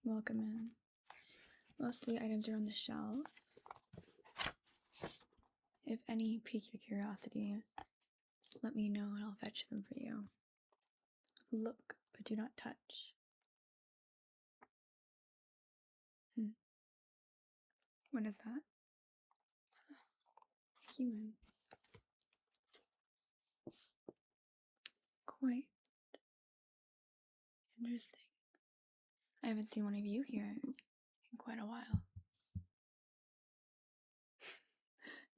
Welcome in. Most of the items are on the shelf. If any pique your curiosity, let me know and I'll fetch them for you. Look, but do not touch. What is that? A human. Quite interesting. I haven't seen one of you here in quite a while.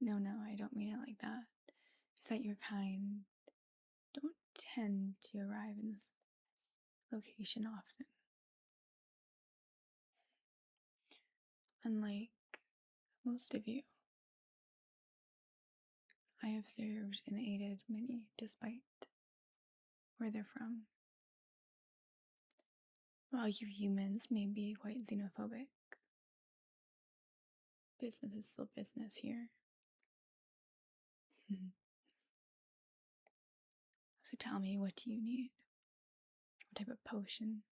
No, I don't mean it like that. It's that your kind don't tend to arrive in this location often. Unlike most of you, I have served and aided many despite where they're from. While you humans may be quite xenophobic, business is still business here. So tell me, what do you need? What type of potion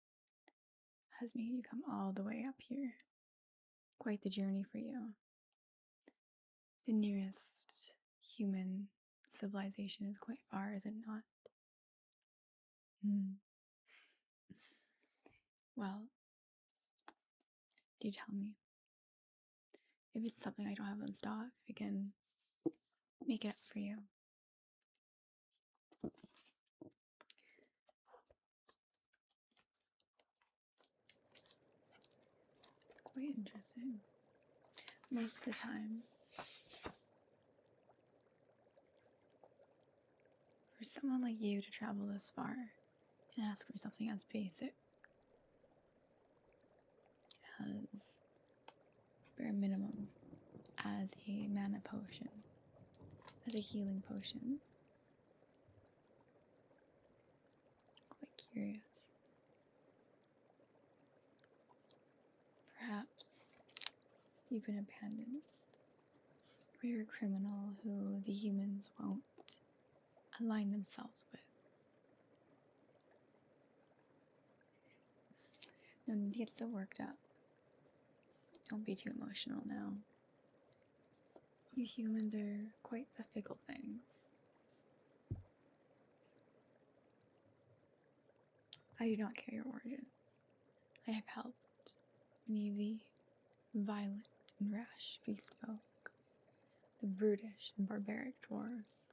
has made you come all the way up here? Quite the journey for you. The nearest human civilization is quite far, is it not? Well, do tell me. If it's something I don't have in stock, I can make it up for you. It's quite interesting. Most of the time, for someone like you to travel this far and ask for something as basic as bare minimum as a mana potion, as a healing potion, quite curious. Perhaps you've been abandoned, or you're a criminal who the humans won't align themselves with. No need to get so worked up. Don't be too emotional now. You humans are quite the fickle things. I do not care your origins. I have helped many of the violent and rash beast folk, the brutish and barbaric dwarves.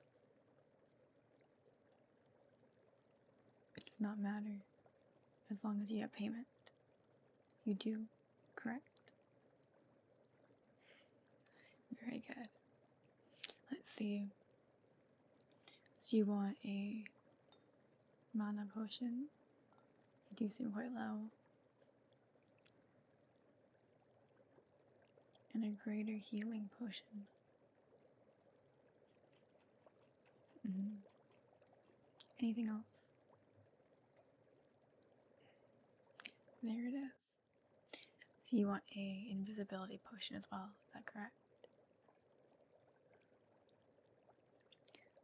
It does not matter, as long as you have payment. You do, correct? Very good. Let's see. So you want a mana potion? You do seem quite low. And a greater healing potion. Anything else? There it is. So you want a invisibility potion as well, is that correct?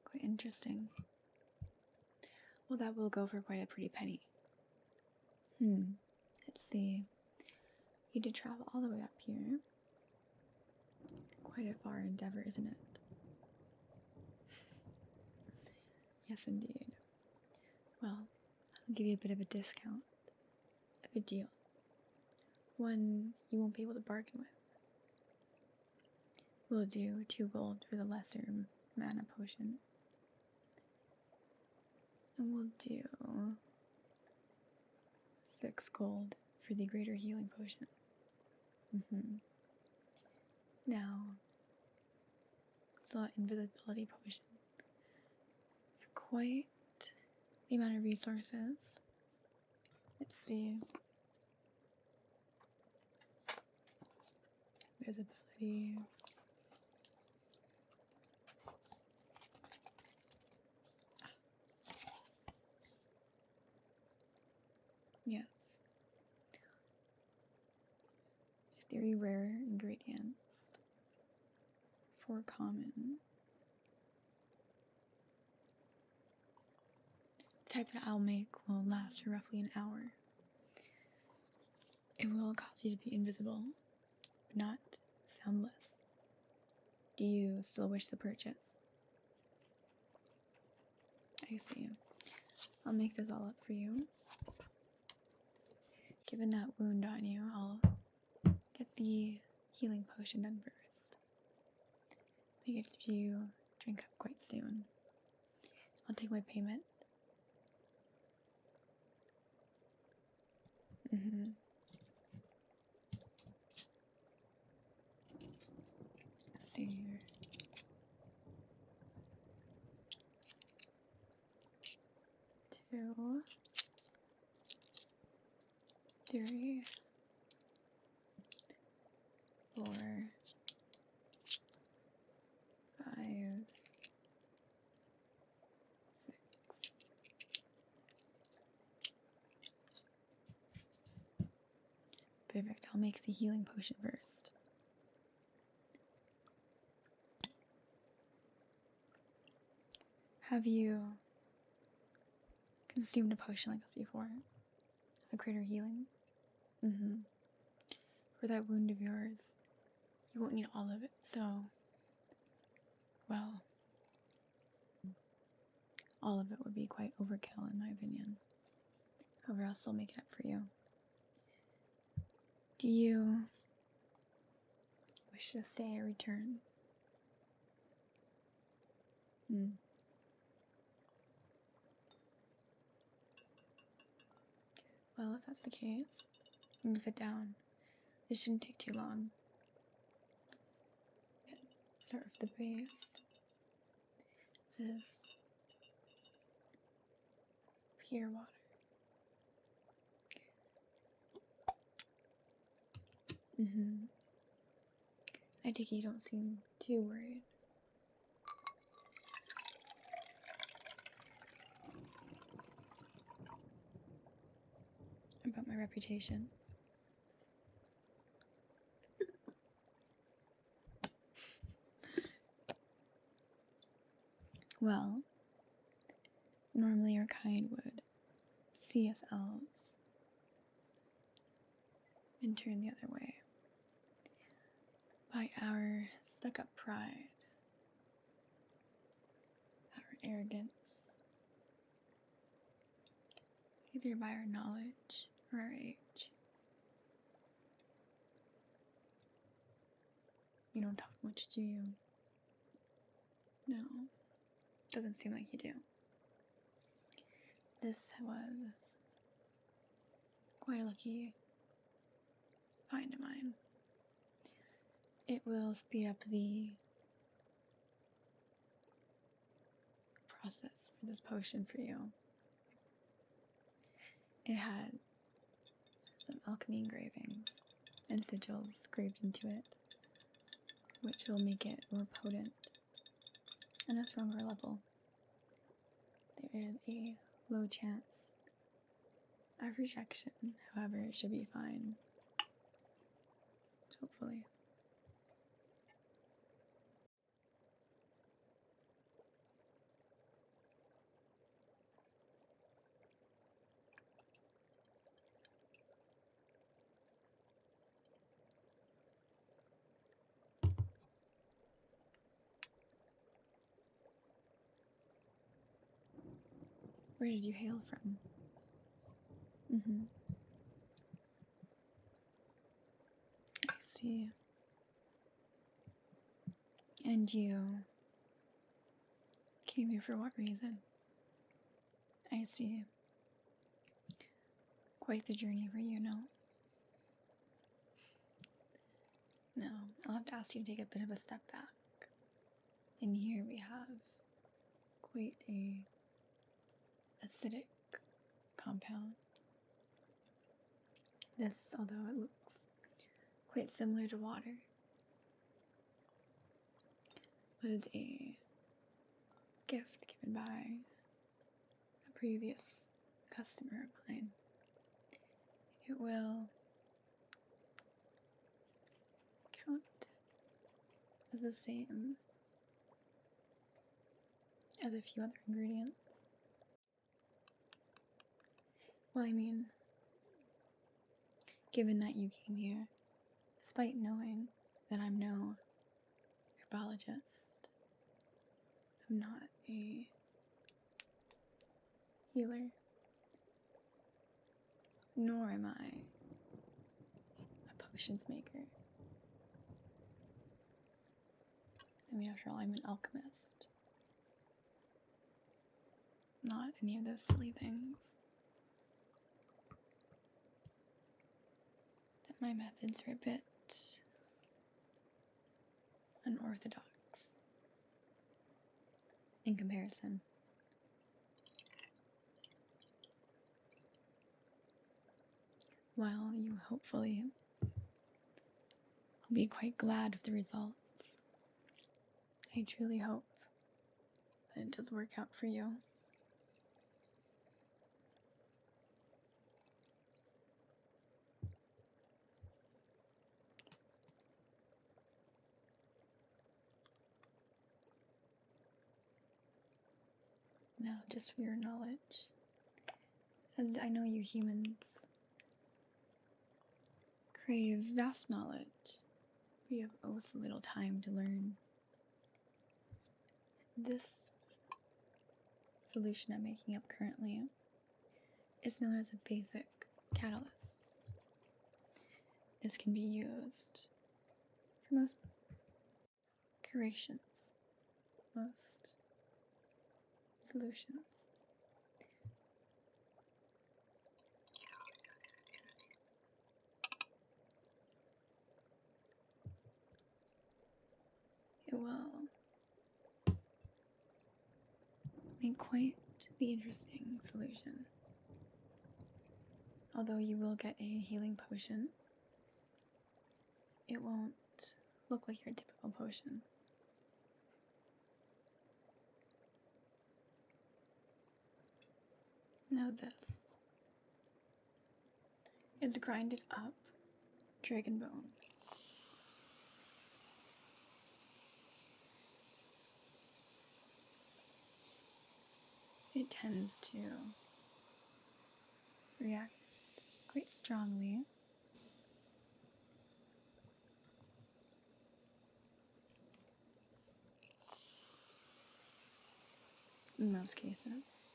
Quite interesting. Well, that will go for quite a pretty penny. Let's see. You did travel all the way up here. Quite a far endeavor, isn't it? Yes, indeed. Well, I'll give you a bit of a discount. A good deal. One you won't be able to bargain with. We'll do 2 gold for the lesser mana potion. And we'll do 6 gold for the greater healing potion. Now, so that invisibility potion. For quite the amount of resources. Let's see. Visibility. Yes. 3 rare ingredients. 4 common. The type that I'll make will last for roughly an hour. It will cause you to be invisible, but not soundless. Do you still wish to purchase? I see. I'll make this all up for you. Given that wound on you, I'll get the healing potion done first. Make it to you drink up quite soon. I'll take my payment. Let's see here. 2, 3, 4, 5, 6. Perfect. I'll make the healing potion first. Have you consumed a potion like this before? A greater healing? For that wound of yours, you won't need all of it, so, well, all of it would be quite overkill in my opinion. However, I'll still make it up for you. Do you wish to stay or return? Well, if that's the case, you can sit down. This shouldn't take too long. Start with the base. This is pure water. I take it you don't seem too worried. About my reputation. Well, normally your kind would see us elves and turn the other way. By our stuck-up pride, our arrogance, either by our knowledge or our age. You don't talk much, do you? No, doesn't seem like you do. This was quite a lucky find of mine. It will speed up the process for this potion for you. It had some alchemy engravings and sigils engraved into it, which will make it more potent and a stronger level. There is a low chance of rejection, however, it should be fine. Hopefully. Where did you hail from? I see. And you came here for what reason? I see. Quite the journey for you, no? No, I'll have to ask you to take a bit of a step back. In here we have quite a acidic compound. This, although it looks quite similar to water, was a gift given by a previous customer of mine. It will count as the same as a few other ingredients. Well, I mean, given that you came here, despite knowing that I'm no herbologist, I'm not a healer, nor am I a potions maker. I mean, after all, I'm an alchemist. Not any of those silly things. That my methods are a bit unorthodox in comparison. While you hopefully will be quite glad of the results, I truly hope that it does work out for you. Now, just for your knowledge, as I know you humans crave vast knowledge, we have oh so little time to learn. This solution I'm making up currently is known as a basic catalyst. This can be used for most curations, most solutions. It will make quite the interesting solution. Although you will get a healing potion, it won't look like your typical potion. Now this is grinded up dragon bone. It tends to react quite strongly in most cases.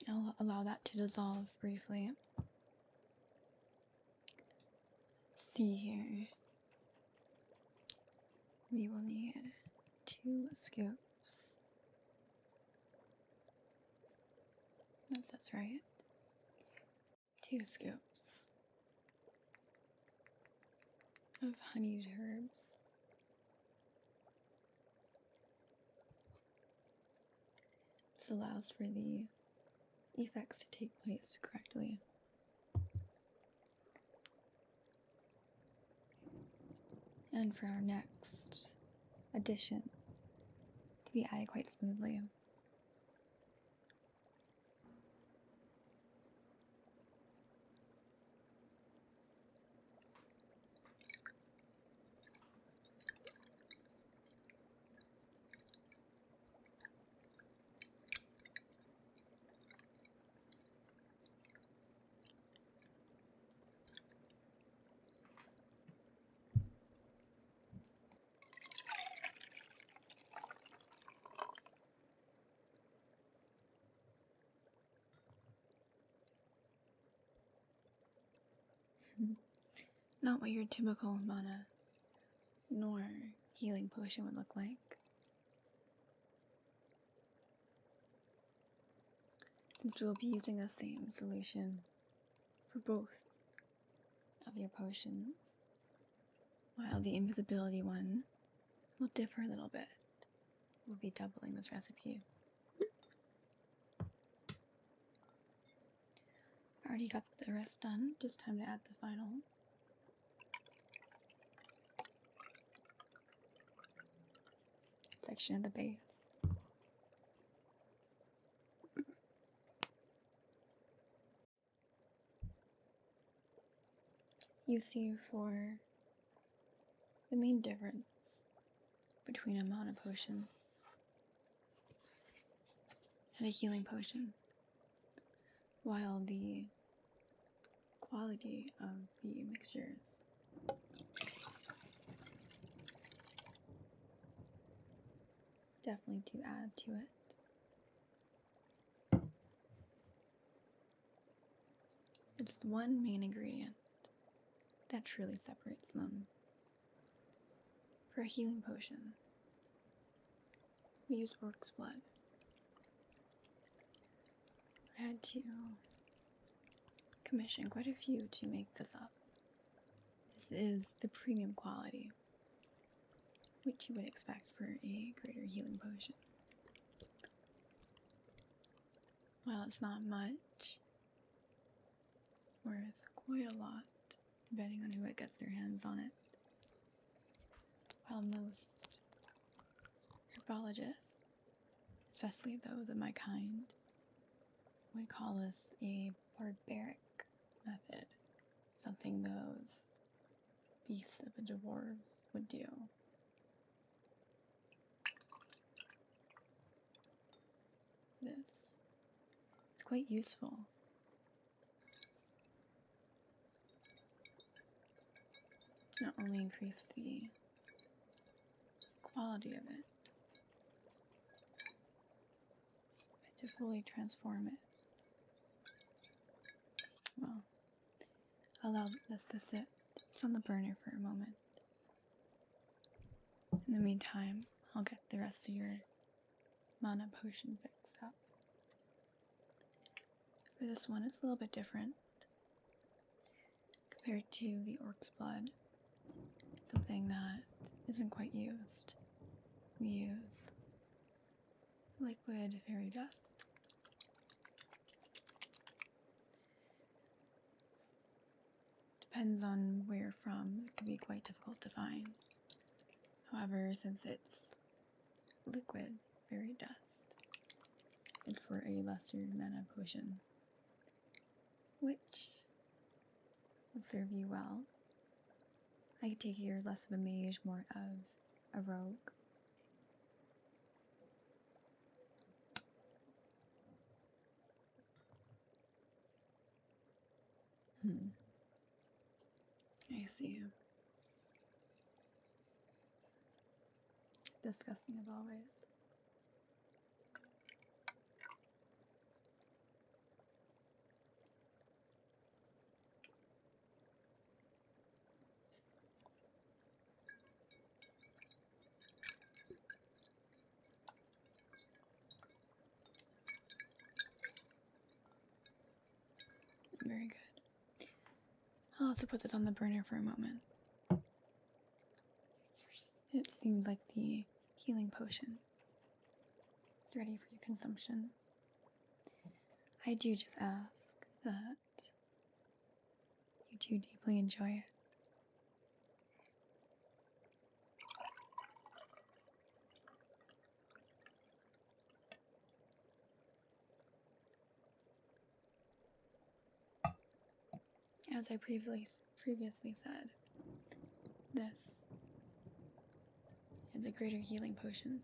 I'll allow that to dissolve briefly. Let's see here. We will need 2 scoops. No, that's right. 2 scoops of honeyed herbs. This allows for the effects to take place correctly. And for our next addition to be added quite smoothly. Not what your typical mana nor healing potion would look like. Since we will be using the same solution for both of your potions, while the invisibility one will differ a little bit. We'll be doubling this recipe. Already got the rest done, just time to add the final. section of the base. You see for the main difference between a mana potion and a healing potion, while the quality of the mixtures definitely do add to it. It's one main ingredient that truly separates them. For a healing potion, we use orc's blood. I had to commission quite a few to make this up. This is the premium quality, which you would expect for a greater healing potion. While it's not much, it's worth quite a lot, depending on who gets their hands on it. While most herbologists, especially those of my kind, would call this a barbaric method, something those beasts of the dwarves would do. This is quite useful. To not only increase the quality of it, but to fully transform it. Well, allow this to sit on the burner for a moment. In the meantime, I'll get the rest of your mana potion fixed up. For this one, it's a little bit different compared to the orc's blood. Something that isn't quite used. We use liquid fairy dust. Depends on where you're from, it can be quite difficult to find. However, since it's liquid fairy dust, it's for a lesser mana potion, which will serve you well. I take it you're less of a mage, more of a rogue. I see. Disgusting as always. Very good. I'll also put this on the burner for a moment. It seems like the healing potion is ready for your consumption. I do just ask that you do deeply enjoy it. As I previously said, this is a greater healing potion.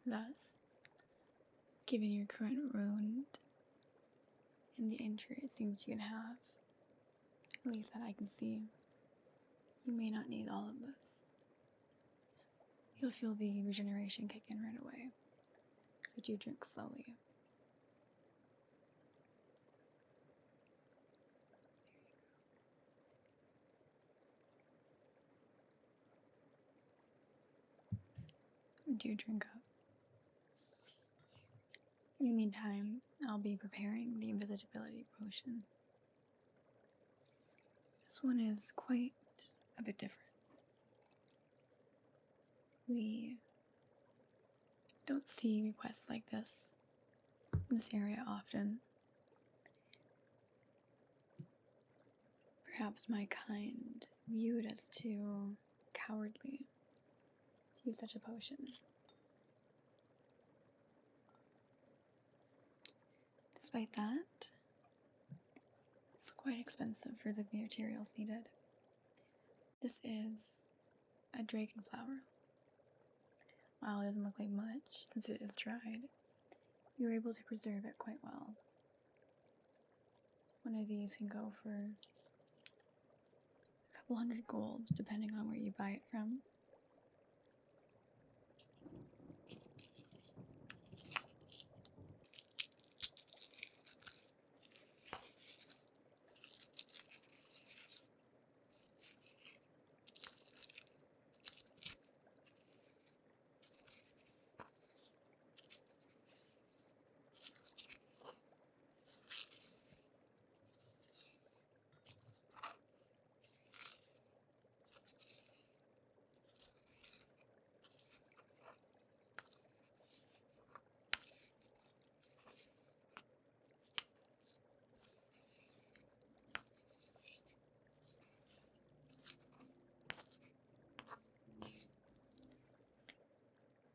Thus, given your current wound and the injury it seems you can have, at least that I can see, you may not need all of this. You'll feel the regeneration kick in right away, but do drink slowly. Do drink up. In the meantime, I'll be preparing the invisibility potion. This one is quite a bit different. We don't see requests like this in this area often. Perhaps my kind view it as too cowardly. use such a potion. Despite that, it's quite expensive for the materials needed. This is a dragon flower. While it doesn't look like much, since it is dried, you're able to preserve it quite well. One of these can go for a couple hundred gold, depending on where you buy it from.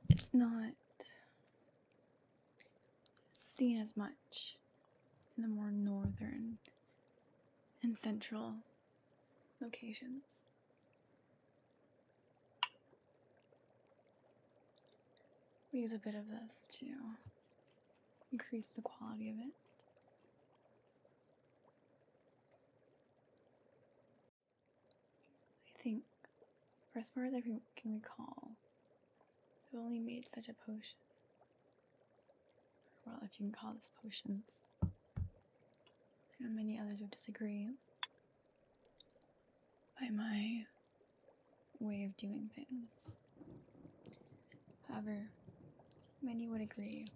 It's not seen as much in the more northern and central locations. We use a bit of this to increase the quality of it. I think, for as far as I can recall, I've only made such a potion. Well, if you can call this potions. I know many others would disagree by my way of doing things. However, many would agree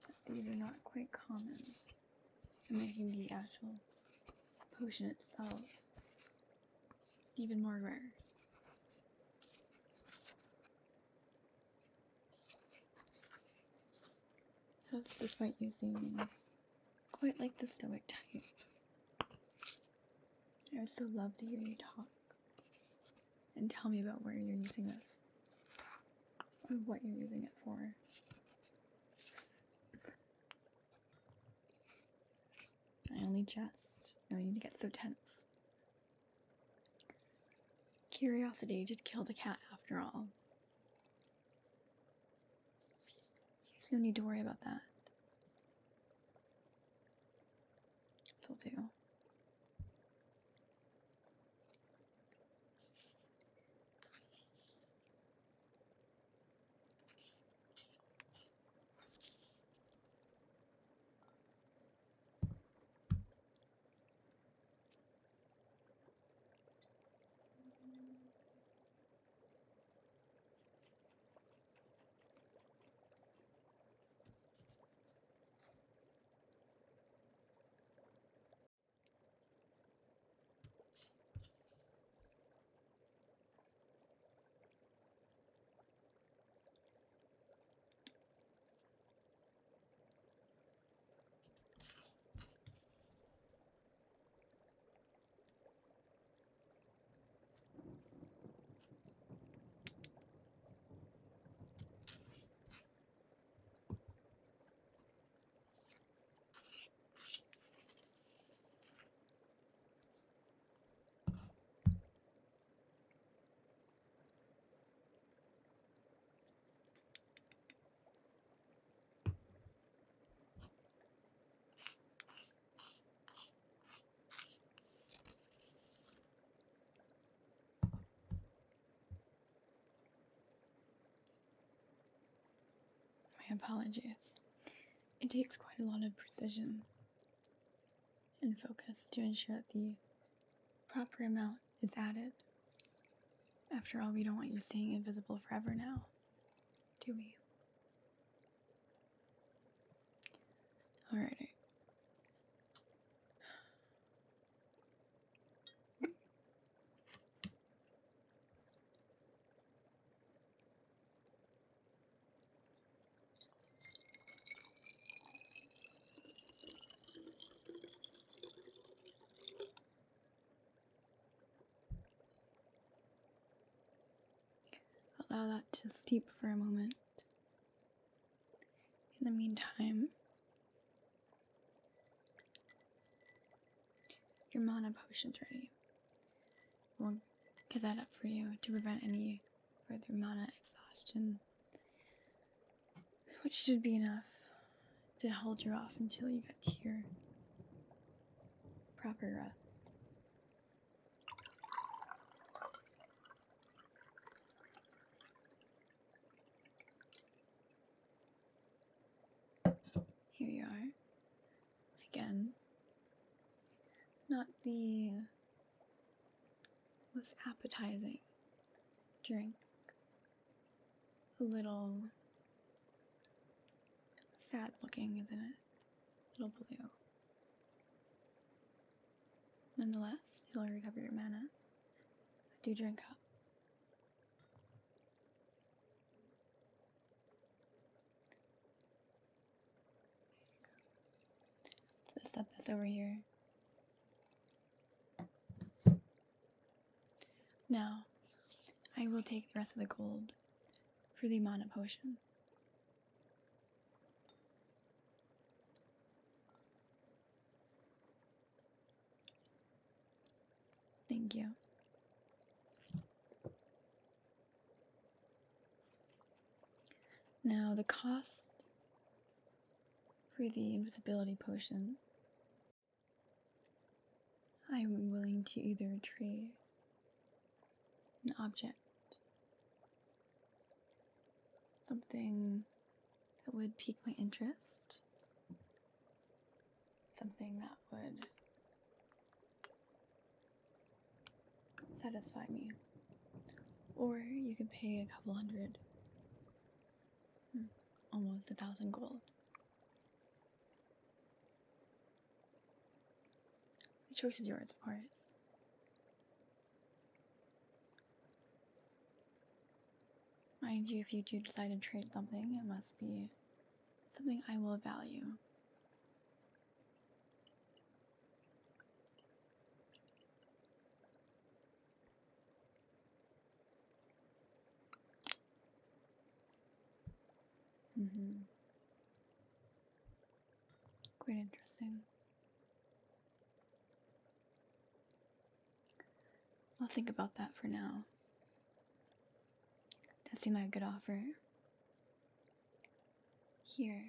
that these are not quite common, and making the actual potion itself even more rare. So it's despite using quite like the stoic type. I would still love to hear you talk and tell me about where you're using this or what you're using it for. I only jest. No need to get so tense. Curiosity did kill the cat after all. So no need to worry about that. This'll do. My apologies. It takes quite a lot of precision and focus to ensure that the proper amount is added. After all, we don't want you staying invisible forever now, do we? Alrighty. allow that to steep for a moment. In the meantime, your mana potion's ready. We'll get that up for you to prevent any further mana exhaustion, which should be enough to hold you off until you get to your proper rest. Here you are. Again, not the most appetizing drink. A little sad looking, isn't it? A little blue. Nonetheless, you'll recover your mana. Do drink up. Let's set this over here. Now, I will take the rest of the gold for the mana potion. Thank you. Now, the cost for the invisibility potion, I'm willing to either trade an object, something that would pique my interest, something that would satisfy me, or you could pay a couple hundred, almost 1,000 gold. The choice is yours, of course. Mind you, if you do decide to trade something, it must be something I will value. Quite interesting. I'll think about that for now. Does seem like a good offer. Here,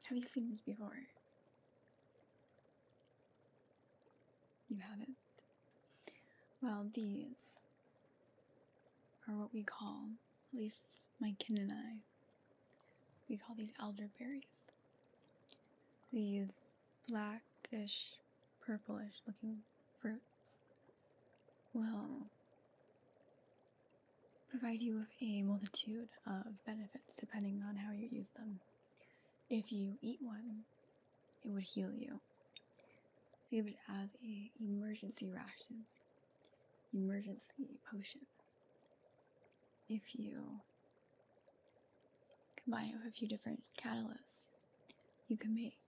have you seen this before? You haven't? Well, these are what we call, at least my kin and I, we call these elderberries. These blackish, purplish looking fruits will provide you with a multitude of benefits depending on how you use them. If you eat one, it would heal you. Think of it as an emergency ration, emergency potion. If you combine it with a few different catalysts, you can make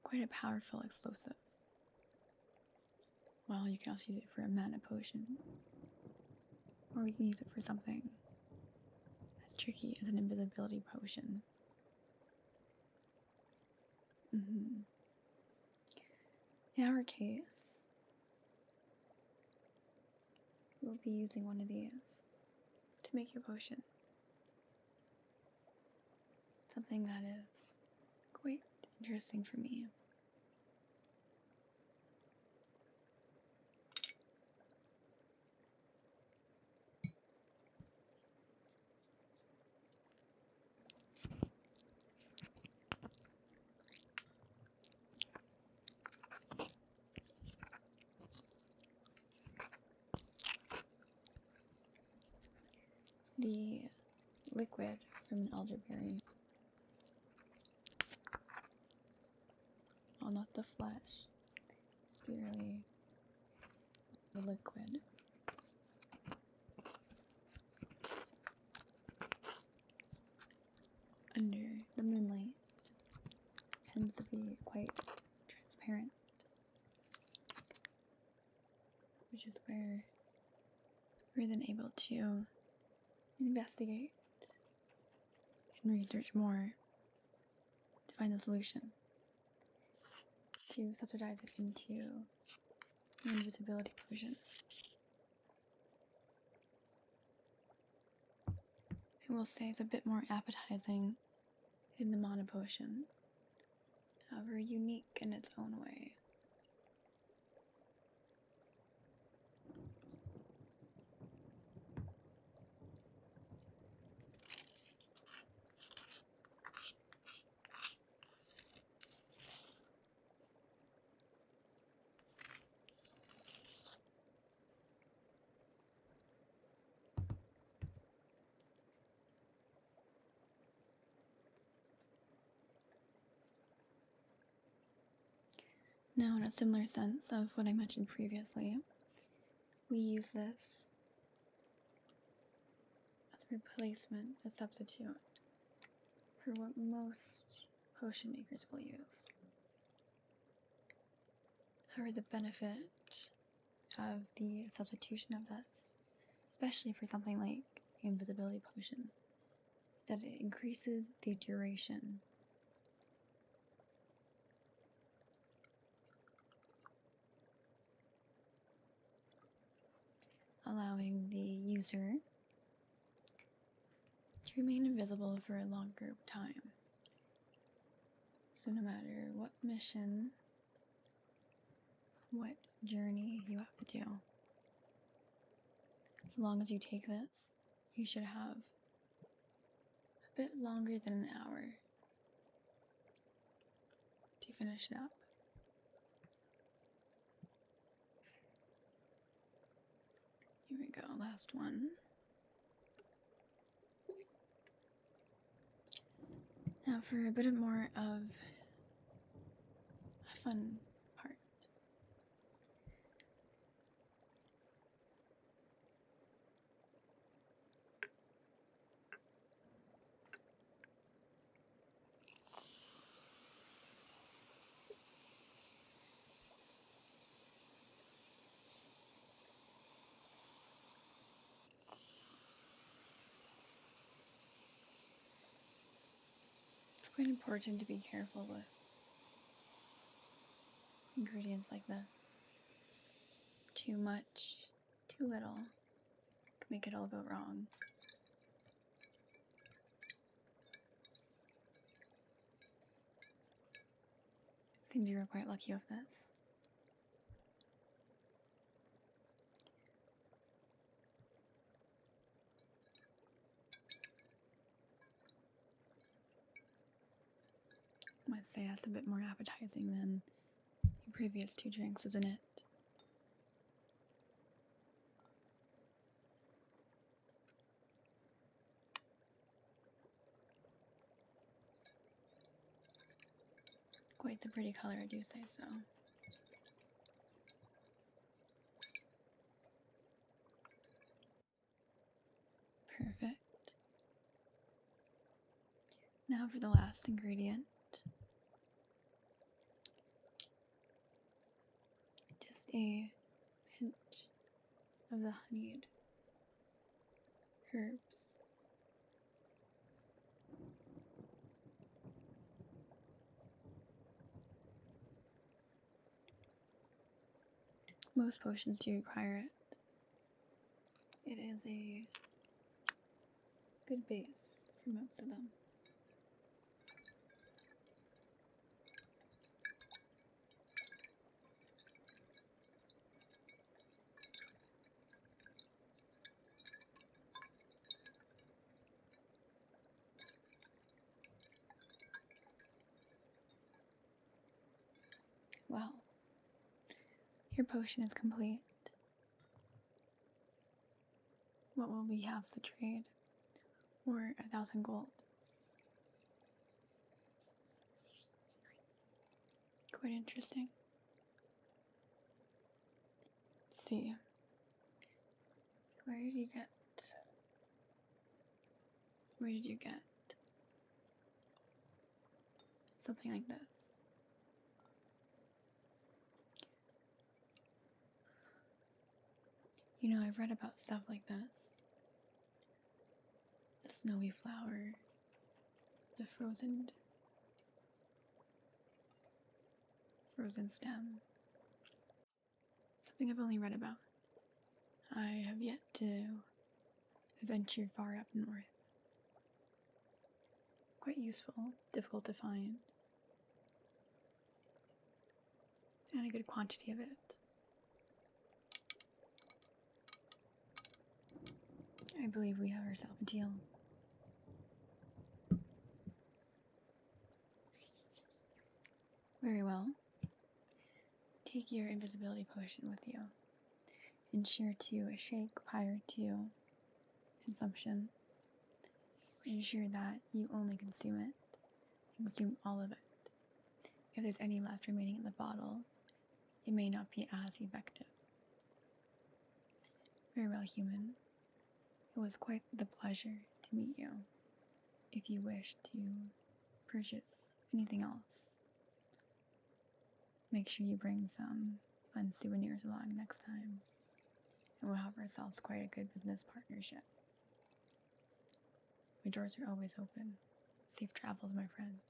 quite a powerful explosive. Well, you can also use it for a mana potion, or you can use it for something as tricky as an invisibility potion. In our case, we'll be using one of these to make your potion. Something that is quite interesting for me. The liquid from an elderberry, well, not the flesh, it's really the liquid. Under the moonlight tends to be quite transparent, which is where we're then able to investigate and research more to find the solution, to subsidize it into the invisibility potion. I will say it's a bit more appetizing than the mana potion, however unique in its own way. Now, in a similar sense of what I mentioned previously, we use this as a replacement, a substitute, for what most potion makers will use. However, the benefit of the substitution of this, especially for something like the invisibility potion, is that it increases the duration. Allowing the user to remain invisible for a longer time. So no matter what mission, what journey you have to do, as long as you take this, you should have a bit longer than an hour to finish it up. Here we go, last one. Now for a bit more of a fun part. It's quite important to be careful with ingredients like this. Too much, too little, can make it all go wrong. Seems you were quite lucky with this. I must say that's a bit more appetizing than your previous two drinks, isn't it? Quite the pretty color, I do say so. Perfect. Now for the last ingredient. Just a pinch of the honeyed herbs. Most potions do require it. It is a good base for most of them. Well, your potion is complete. What will we have to trade? Or 1,000 gold? Quite interesting. Let's see. Where did you get something like this? You know, I've read about stuff like this. snowy flower, the frozen stem. Something I've only read about. I have yet to venture far up north. Quite useful, difficult to find, and a good quantity of it. I believe we have ourselves a deal. Very well. Take your invisibility potion with you. Ensure to shake prior to consumption. Ensure that you only consume it. Consume all of it. If there's any left remaining in the bottle, it may not be as effective. Very well, human. It was quite the pleasure to meet you. If you wish to purchase anything else, make sure you bring some fun souvenirs along next time, and we'll have ourselves quite a good business partnership. My doors are always open. Safe travels, my friend.